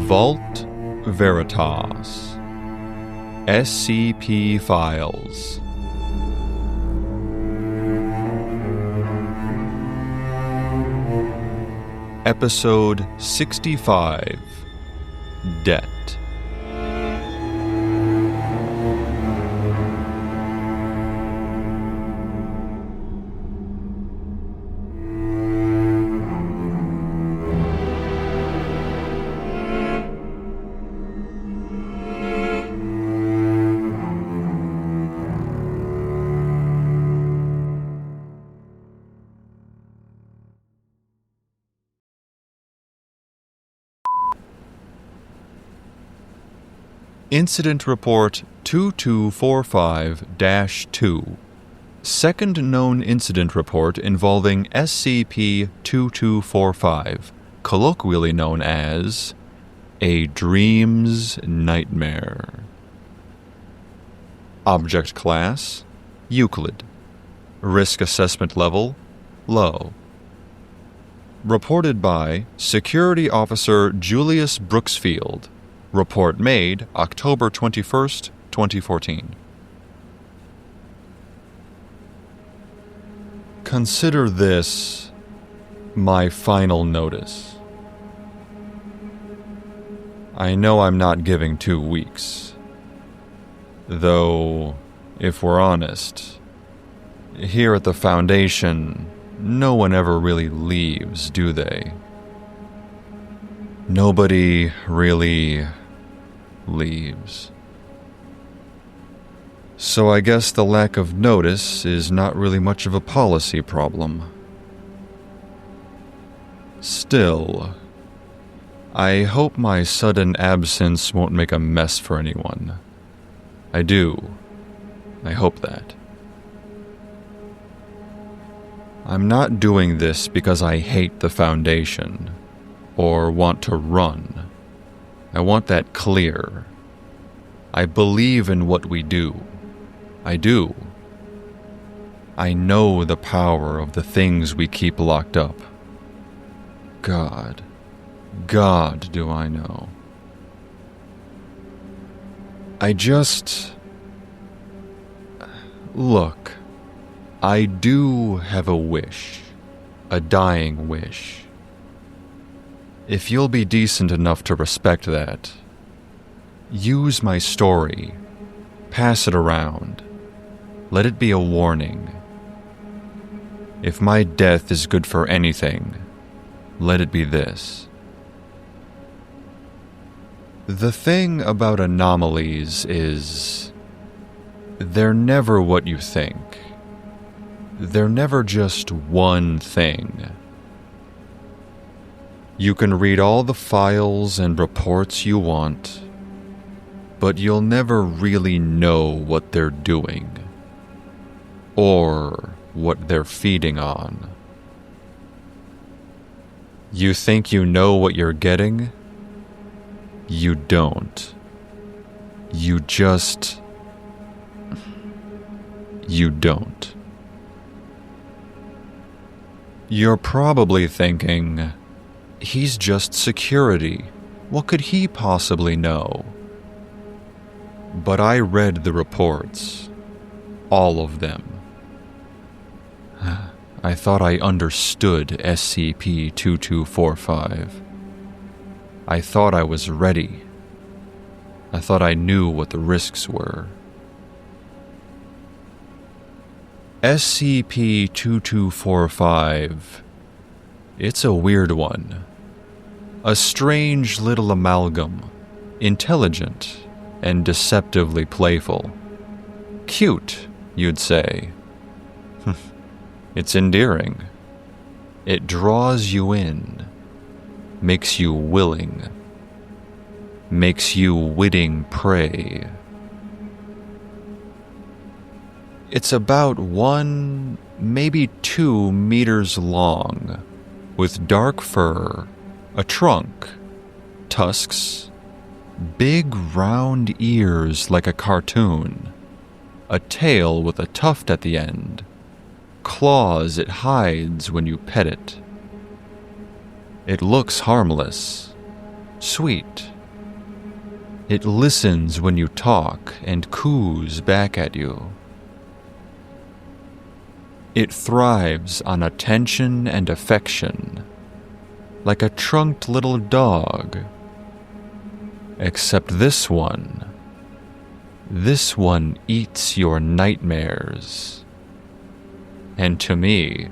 Vault Veritas. SCP Files. Episode 65. Debt. Incident Report 2245-2. Second known incident report involving SCP-2245, colloquially known as a dream's nightmare. Object Class: Euclid. Risk Assessment Level: Low. Reported by Security Officer Julius Brooksfield. Report made October 21st, 2014. Consider this my final notice. I know I'm not giving 2 weeks. Though, if we're honest, here at the Foundation, no one ever really leaves, do they? Nobody really leaves. So I guess the lack of notice is not really much of a policy problem. Still, I hope my sudden absence won't make a mess for anyone. I do. I hope that. I'm not doing this because I hate the Foundation or want to run. I want that clear. I believe in what we do. I do. I know the power of the things we keep locked up. God do I know. Look, I do have a wish, a dying wish. If you'll be decent enough to respect that, use my story, pass it around, let it be a warning. If my death is good for anything, let it be this. The thing about anomalies is, they're never what you think. They're never just one thing. You can read all the files and reports you want, but you'll never really know what they're doing, or what they're feeding on. You think you know what you're getting? You don't. You don't. You're probably thinking, he's just security. What could he possibly know? But I read the reports. All of them. I thought I understood SCP-2245. I thought I was ready. I thought I knew what the risks were. SCP-2245. It's a weird one. A strange little amalgam. Intelligent and deceptively playful. Cute, you'd say. It's endearing. It draws you in. Makes you willing. Makes you witting prey. It's about 1, maybe 2 meters long, with dark fur, a trunk, tusks, big round ears like a cartoon, a tail with a tuft at the end, claws it hides when you pet it. It looks harmless, sweet, It listens when you talk and coos back at you. It thrives on attention and affection, like a trunked little dog. Except this one eats your nightmares. And to me,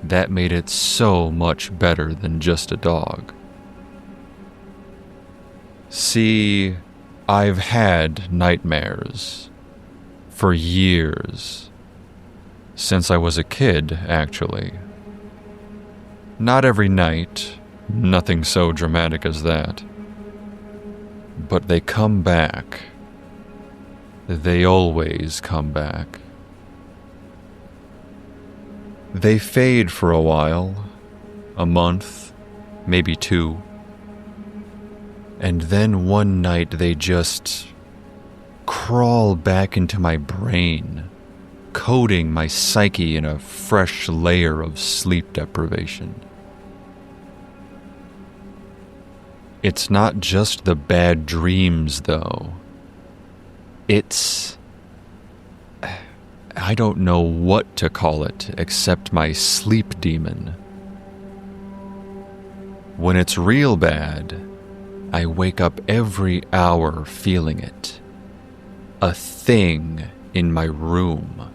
that made it so much better than just a dog. See, I've had nightmares for years. Since I was a kid, actually. Not every night, nothing so dramatic as that. But they come back. They always come back. They fade for a while, a month, maybe 2. And then one night they just crawl back into my brain, coating my psyche in a fresh layer of sleep deprivation. It's not just the bad dreams, though. I don't know what to call it except my sleep demon. When it's real bad, I wake up every hour feeling it. A thing in my room.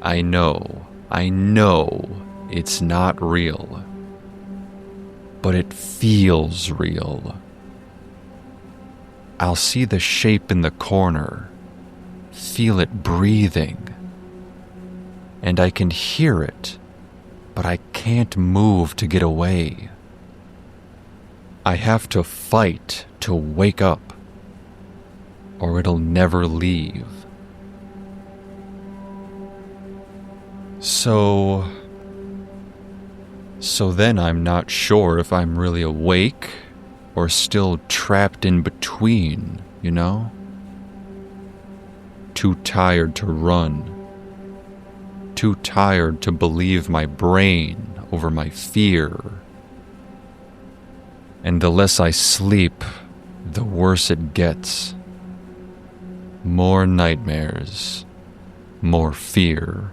I know it's not real, but it feels real. I'll see the shape in the corner, feel it breathing, and I can hear it, but I can't move to get away. I have to fight to wake up, or it'll never leave. So then I'm not sure if I'm really awake or still trapped in between, you know? Too tired to run. Too tired to believe my brain over my fear. And the less I sleep, the worse it gets. More nightmares, more fear.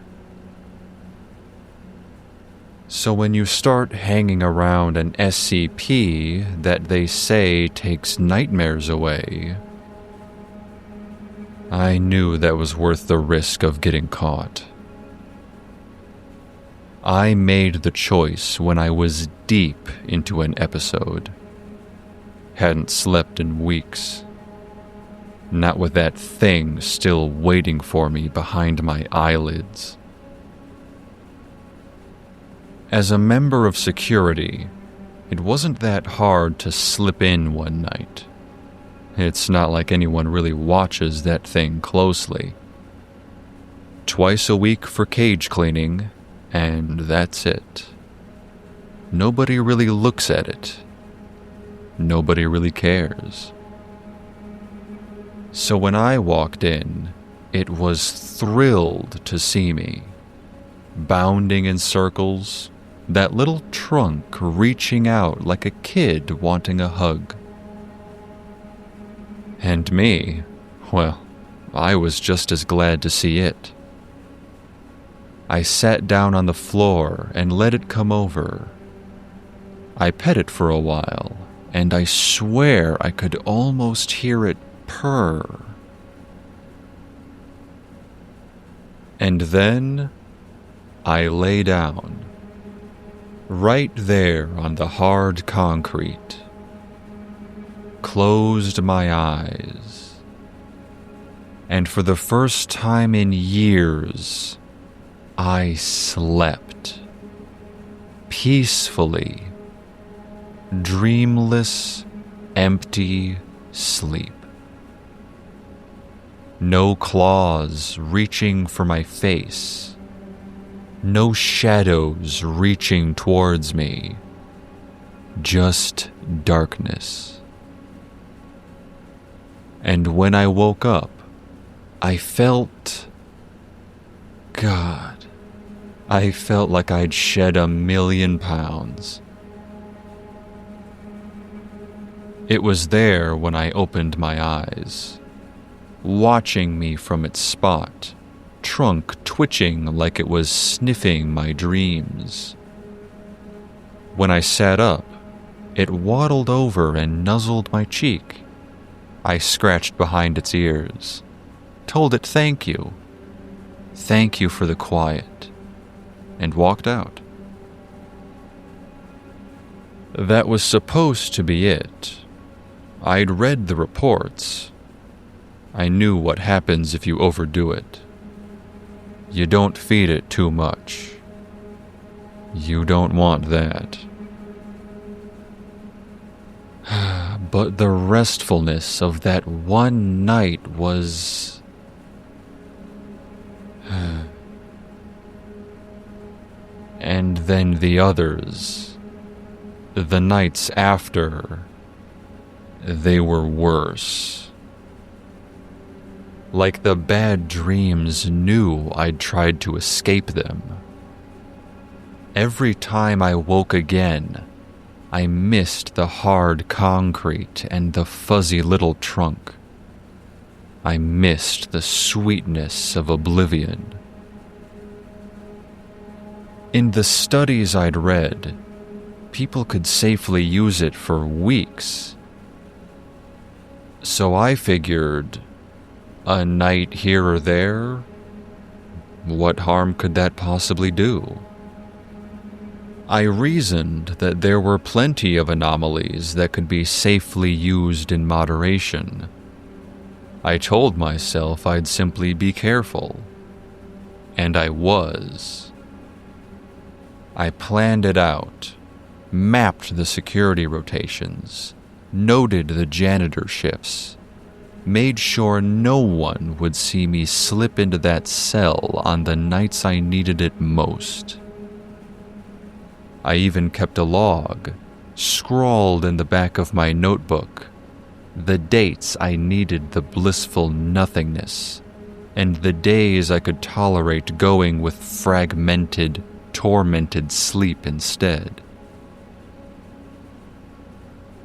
So when you start hanging around an SCP that they say takes nightmares away, I knew that was worth the risk of getting caught. I made the choice when I was deep into an episode. Hadn't slept in weeks. Not with that thing still waiting for me behind my eyelids. As a member of security, it wasn't that hard to slip in one night. It's not like anyone really watches that thing closely. Twice a week for cage cleaning, and that's it. Nobody really looks at it. Nobody really cares. So when I walked in, it was thrilled to see me, bounding in circles, that little trunk reaching out like a kid wanting a hug. And me, well, I was just as glad to see it. I sat down on the floor and let it come over. I pet it for a while, and I swear I could almost hear it purr. And then I lay down, right there on the hard concrete, closed my eyes, and for the first time in years, I slept peacefully, dreamless, empty sleep. No claws reaching for my face. No shadows reaching towards me. Just darkness. And when I woke up, I felt like I'd shed 1,000,000 pounds. It was there when I opened my eyes, watching me from its spot, trunk twitching like it was sniffing my dreams. When I sat up, it waddled over and nuzzled my cheek. I scratched behind its ears, told it thank you for the quiet, and walked out. That was supposed to be it. I'd read the reports. I knew what happens if you overdo it. You don't feed it too much. You don't want that. But the restfulness of that one night was... And then the others, the nights after, they were worse. Like the bad dreams knew I'd tried to escape them. Every time I woke again, I missed the hard concrete and the fuzzy little trunk. I missed the sweetness of oblivion. In the studies I'd read, people could safely use it for weeks. So I figured, a night here or there, what harm could that possibly do? I reasoned that there were plenty of anomalies that could be safely used in moderation. I told myself I'd simply be careful. And I was. I planned it out, mapped the security rotations, noted the janitor shifts, made sure no one would see me slip into that cell on the nights I needed it most. I even kept a log, scrawled in the back of my notebook, the dates I needed the blissful nothingness, and the days I could tolerate going with fragmented, tormented sleep instead.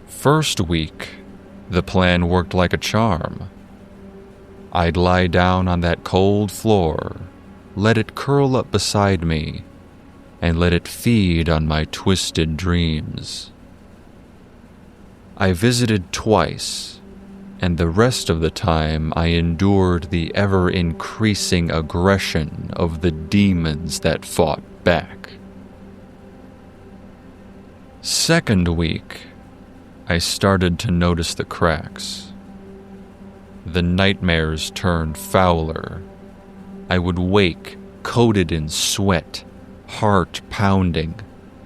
First week, the plan worked like a charm. I'd lie down on that cold floor, let it curl up beside me, and let it feed on my twisted dreams. I visited twice, and the rest of the time I endured the ever-increasing aggression of the demons that fought back. Second week, I started to notice the cracks. The nightmares turned fouler. I would wake coated in sweat, heart pounding,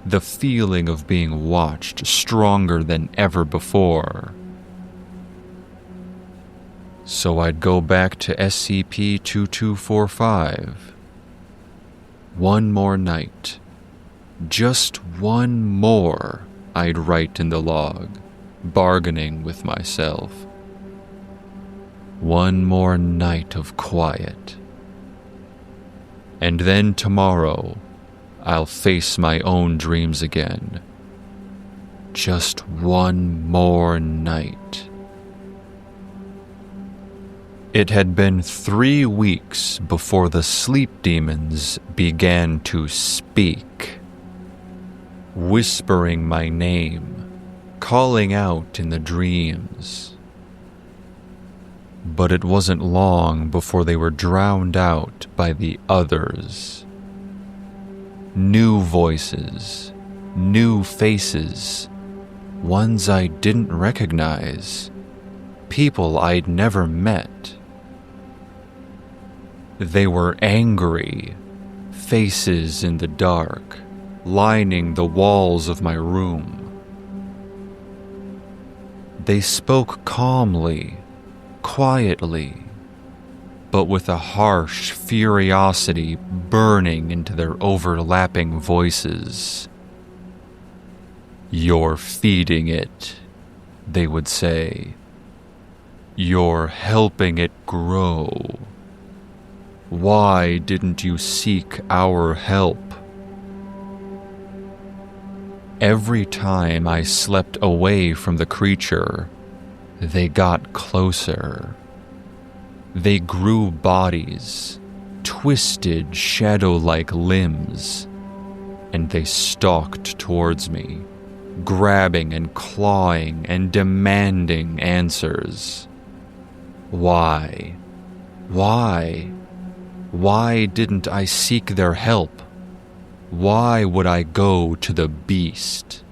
the feeling of being watched stronger than ever before. So I'd go back to SCP-2245. One more night. Just one more, I'd write in the log, bargaining with myself. One more night of quiet. And then tomorrow, I'll face my own dreams again. Just one more night. It had been 3 weeks before the sleep demons began to speak, whispering my name, calling out in the dreams. But it wasn't long before they were drowned out by the others. New voices, new faces, ones I didn't recognize, people I'd never met. They were angry, faces in the dark, lining the walls of my room. They spoke calmly, quietly, but with a harsh furiosity burning into their overlapping voices. "You're feeding it," they would say. "You're helping it grow. Why didn't you seek our help?" Every time I slept away from the creature, they got closer. They grew bodies, twisted shadow-like limbs, and they stalked towards me, grabbing and clawing and demanding answers. Why? Why? Why didn't I seek their help? Why would I go to the beast?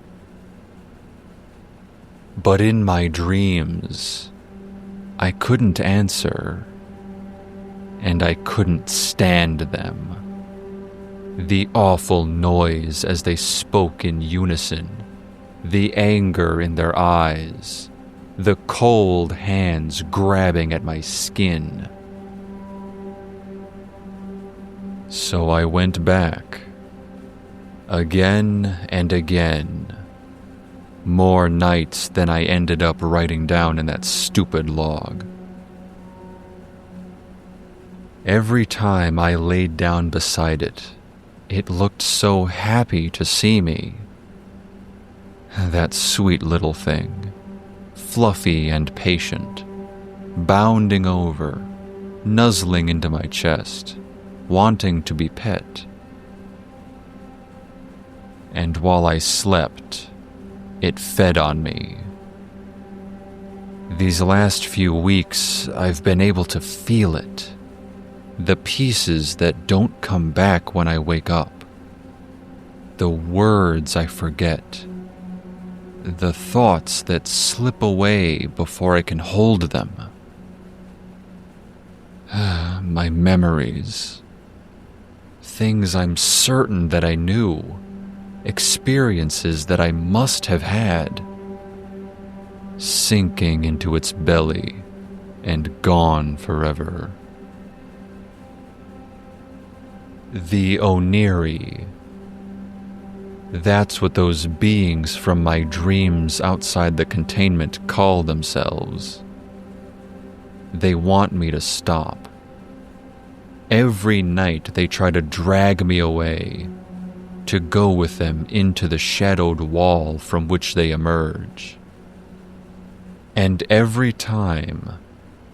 But in my dreams, I couldn't answer, and I couldn't stand them. The awful noise as they spoke in unison, the anger in their eyes, the cold hands grabbing at my skin. So I went back, again and again, more nights than I ended up writing down in that stupid log. Every time I laid down beside it, it looked so happy to see me. That sweet little thing, fluffy and patient, bounding over, nuzzling into my chest, wanting to be pet. And while I slept, it fed on me. These last few weeks, I've been able to feel it. The pieces that don't come back when I wake up. The words I forget. The thoughts that slip away before I can hold them. My memories. Things I'm certain that I knew. Experiences that I must have had, sinking into its belly and gone forever. The Oneiroi. That's what those beings from my dreams outside the containment call themselves. They want me to stop. Every night they try to drag me away, to go with them into the shadowed wall from which they emerge. And every time,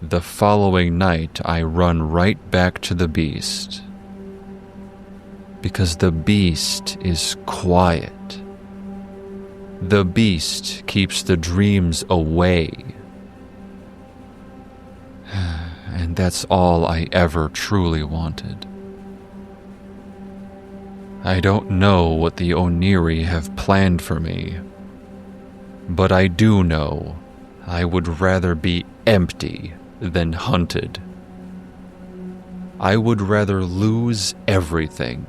the following night I run right back to the beast. Because the beast is quiet. The beast keeps the dreams away. And that's all I ever truly wanted. I don't know what the Oneiroi have planned for me, but I do know I would rather be empty than hunted. I would rather lose everything,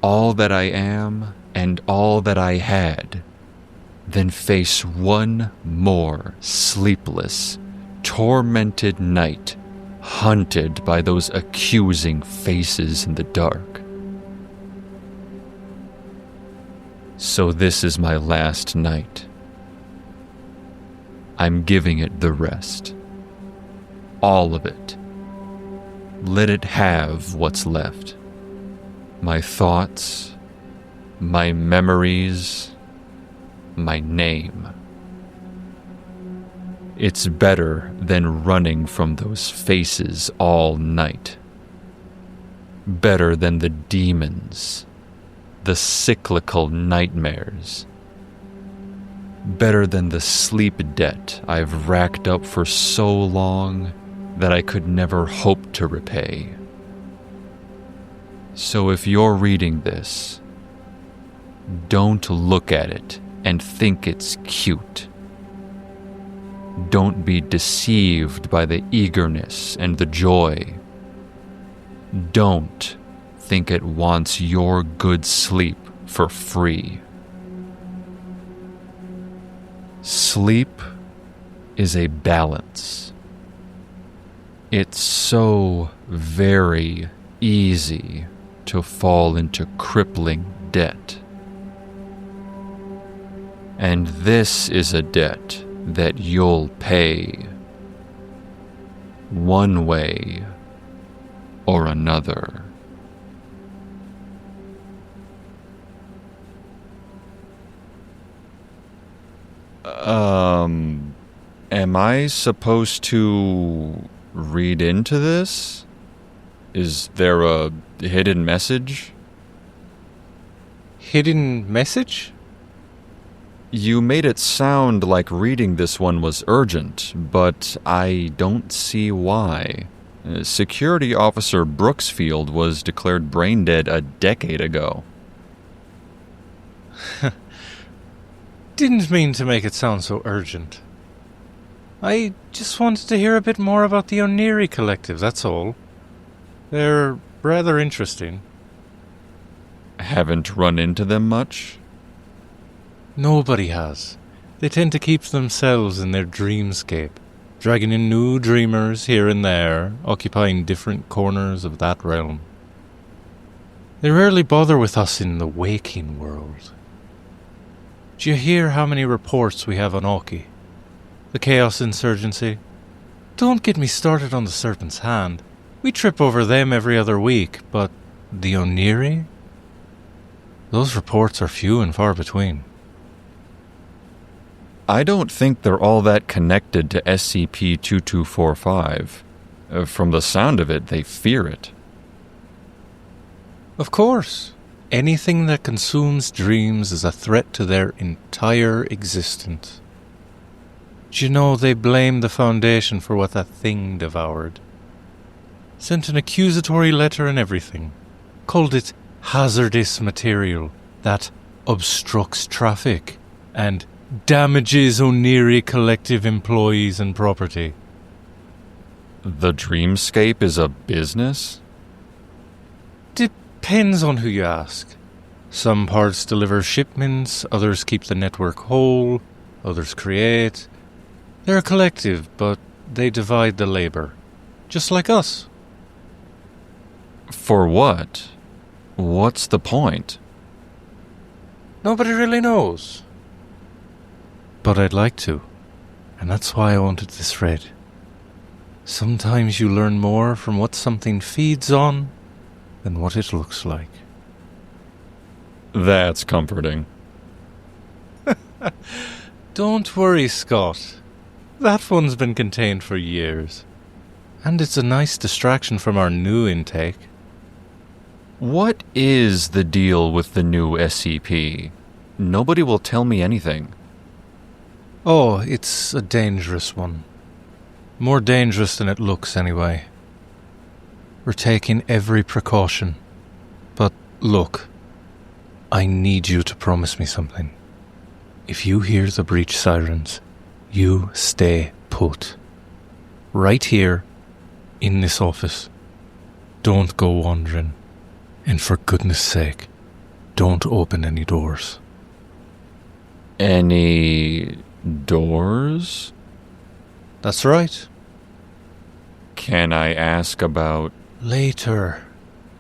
all that I am and all that I had, than face one more sleepless, tormented night hunted by those accusing faces in the dark. So this is my last night. I'm giving it the rest. All of it. Let it have what's left. My thoughts, my memories, my name. It's better than running from those faces all night. Better than the demons, the cyclical nightmares. Better than the sleep debt I've racked up for so long that I could never hope to repay. So if you're reading this, don't look at it and think it's cute. Don't be deceived by the eagerness and the joy. Don't think it wants your good sleep for free. Sleep is a balance. It's so very easy to fall into crippling debt. And this is a debt that you'll pay one way or another. Am I supposed to read into this? Is there a hidden message? Hidden message? You made it sound like reading this one was urgent, but I don't see why. Security Officer Brooksfield was declared brain dead a decade ago. Didn't mean to make it sound so urgent. I just wanted to hear a bit more about the Oneiroi Collective, that's all. They're rather interesting. Haven't run into them much? Nobody has. They tend to keep themselves in their dreamscape, dragging in new dreamers here and there, occupying different corners of that realm. They rarely bother with us in the waking world. Do you hear how many reports we have on Oki? The Chaos Insurgency? Don't get me started on the Serpent's Hand. We trip over them every other week, but the Oneiroi? Those reports are few and far between. I don't think they're all that connected to SCP-2245. From the sound of it, they fear it. Of course. Anything that consumes dreams is a threat to their entire existence. Do you know they blame the Foundation for what that thing devoured? Sent an accusatory letter and everything. Called it hazardous material that obstructs traffic and damages Oneiroi Collective employees and property. The dreamscape is a business? Depends on who you ask. Some parts deliver shipments, others keep the network whole, others create. They're a collective, but they divide the labor. Just like us. For what? What's the point? Nobody really knows. But I'd like to, and that's why I wanted this read. Sometimes you learn more from what something feeds on than what it looks like. That's comforting. Don't worry, Scott. That one's been contained for years. And it's a nice distraction from our new intake. What is the deal with the new SCP? Nobody will tell me anything. Oh, it's a dangerous one. More dangerous than it looks, anyway. We're taking every precaution. But look, I need you to promise me something. If you hear the breach sirens, you stay put. Right here, in this office. Don't go wandering. And for goodness sake, don't open any doors. Any doors? That's right. Can I ask about... Later.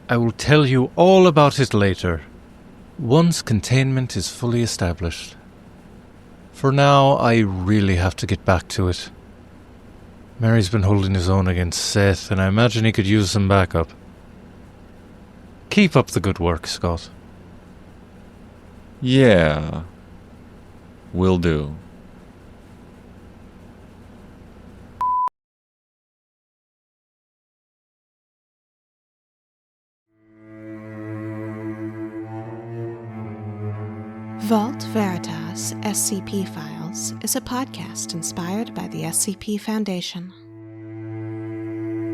I will tell you all about it later. Once containment is fully established. For now, I really have to get back to it. Mary's been holding his own against Seth, and I imagine he could use some backup. Keep up the good work, Scott. Yeah. Will do. Vault Veritas SCP Files is a podcast inspired by the SCP Foundation.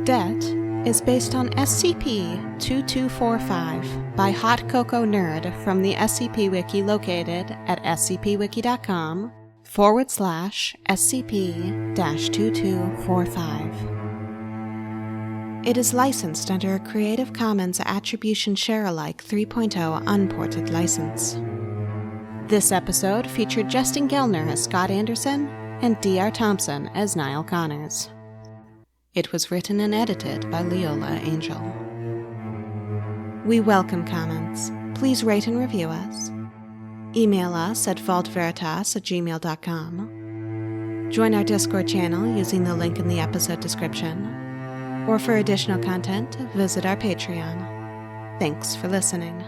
Debt is based on SCP-2245 by Hot Cocoa Nerd from the SCP Wiki located at scpwiki.com/SCP-2245. It is licensed under a Creative Commons Attribution Share-alike 3.0 unported license. This episode featured Justin Gellner as Scott Anderson and D.R. Thompson as Niall Connors. It was written and edited by Leola Angel. We welcome comments. Please rate and review us. Email us at vaultveritas@gmail.com. Join our Discord channel using the link in the episode description. Or for additional content, visit our Patreon. Thanks for listening.